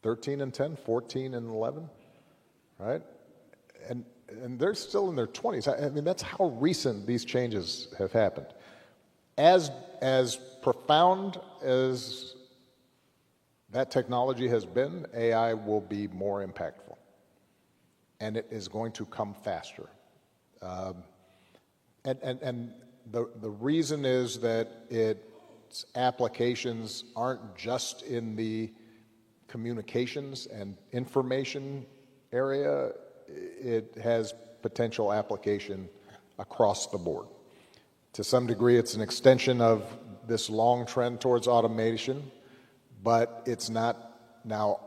13 and 10, 14 and 11, right? And they're still in their 20s. I mean, that's how recent these changes have happened. As profound as that technology has been, AI will be more impactful. And it is going to come faster. And the reason is that its applications aren't just in the communications and information area. It has potential application across the board. To some degree, it's an extension of this long trend towards automation, but it's not now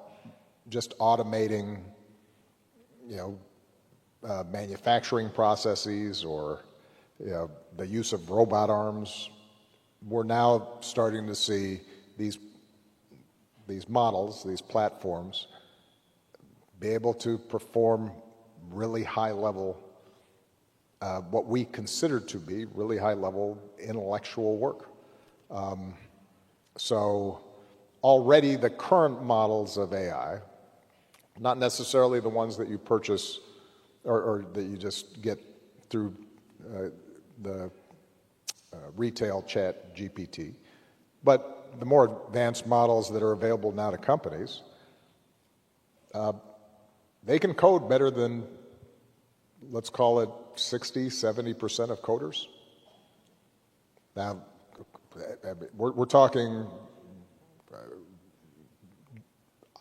just automating, manufacturing processes or the use of robot arms. We're now starting to see these models, these platforms, be able to perform really high level, what we consider to be really high level intellectual work. So already the current models of AI, not necessarily the ones that you purchase or that you just get through the retail chat GPT, but the more advanced models that are available now to companies, they can code better than, let's call it 60, 70% of coders. Now, we're talking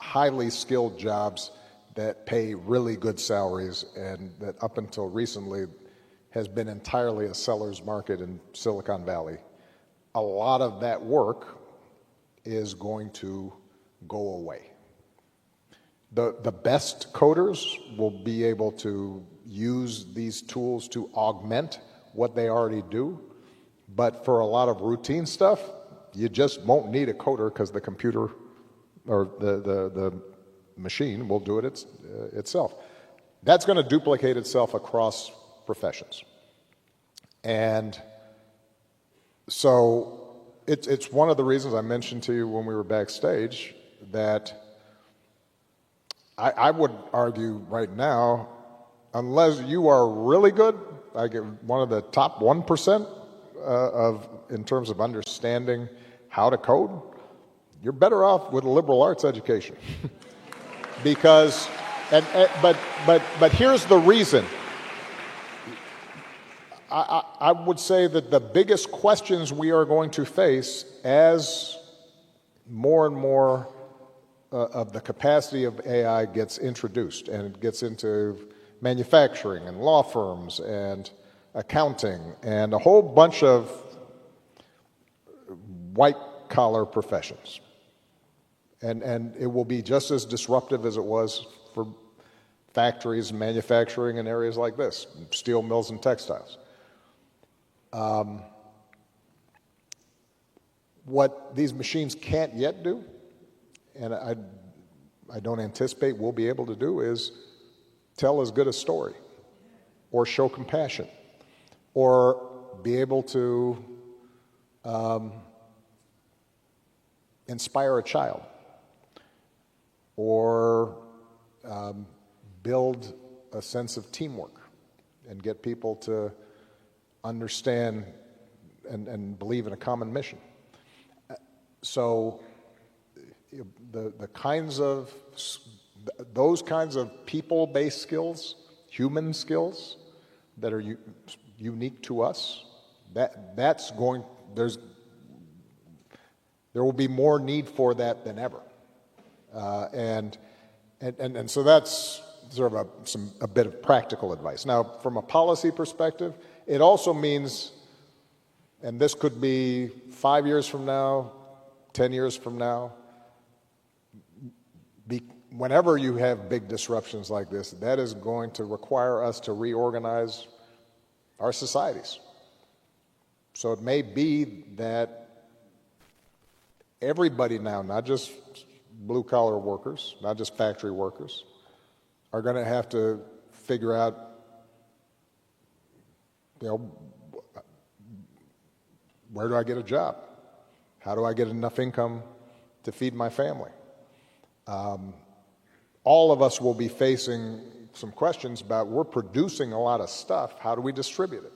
highly skilled jobs that pay really good salaries and that up until recently has been entirely a seller's market in Silicon Valley. A lot of that work is going to go away. The best coders will be able to use these tools to augment what they already do, but for a lot of routine stuff, you just won't need a coder because the computer or the machine will do it itself. That's going to duplicate itself across professions. And so it's one of the reasons I mentioned to you when we were backstage that I would argue right now, unless you are really good, like one of the top 1% in terms of understanding how to code, you're better off with a liberal arts education. Because, but here's the reason. I would say that the biggest questions we are going to face as more and more of the capacity of AI gets introduced and it gets into manufacturing and law firms and accounting and a whole bunch of white-collar professions. And it will be just as disruptive as it was for factories and manufacturing in areas like this, steel mills and textiles. What these machines can't yet do, and I don't anticipate we'll be able to do, is tell as good a story or show compassion or be able to inspire a child or build a sense of teamwork and get people to understand and believe in a common mission. So the kinds of those kinds of people-based skills, human skills that are unique to us, that's going, there will be more need for that than ever. And so that's sort of a bit of practical advice. Now, from a policy perspective, it also means, and this could be 5 years from now, 10 years from now, whenever you have big disruptions like this, that is going to require us to reorganize our societies. So it may be that everybody now, not just blue-collar workers, not just factory workers, are going to have to figure out, where do I get a job? How do I get enough income to feed my family? all of us will be facing some questions about, we're producing a lot of stuff, how do we distribute it?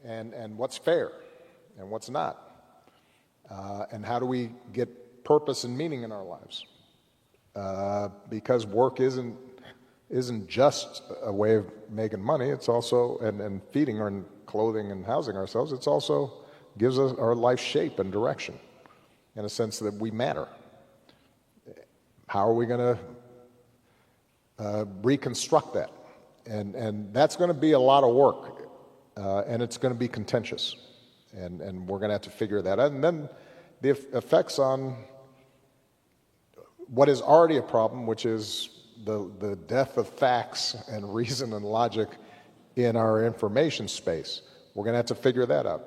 And what's fair and what's not? And how do we get purpose and meaning in our lives? Because work isn't just a way of making money, it's also, and feeding and clothing and housing ourselves, it's also gives us our life shape and direction in a sense that we matter. How are we going to reconstruct that? And that's going to be a lot of work, and it's going to be contentious, and we're going to have to figure that out. And then the effects on what is already a problem, which is the death of facts and reason and logic in our information space. We're going to have to figure that out.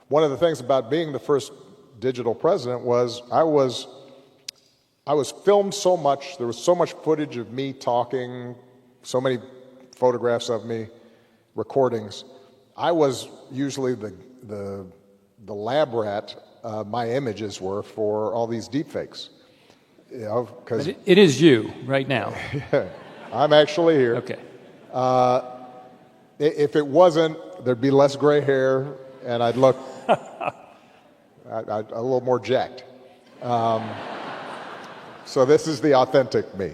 One of the things about being the first digital president was I was filmed so much. There was so much footage of me talking, so many photographs of me, recordings. I was usually the lab rat. My images were for all these deepfakes. You know, 'cause it is you right now. I'm actually here. Okay. If it wasn't, there'd be less gray hair, and I'd look a little more jacked. So this is the authentic me.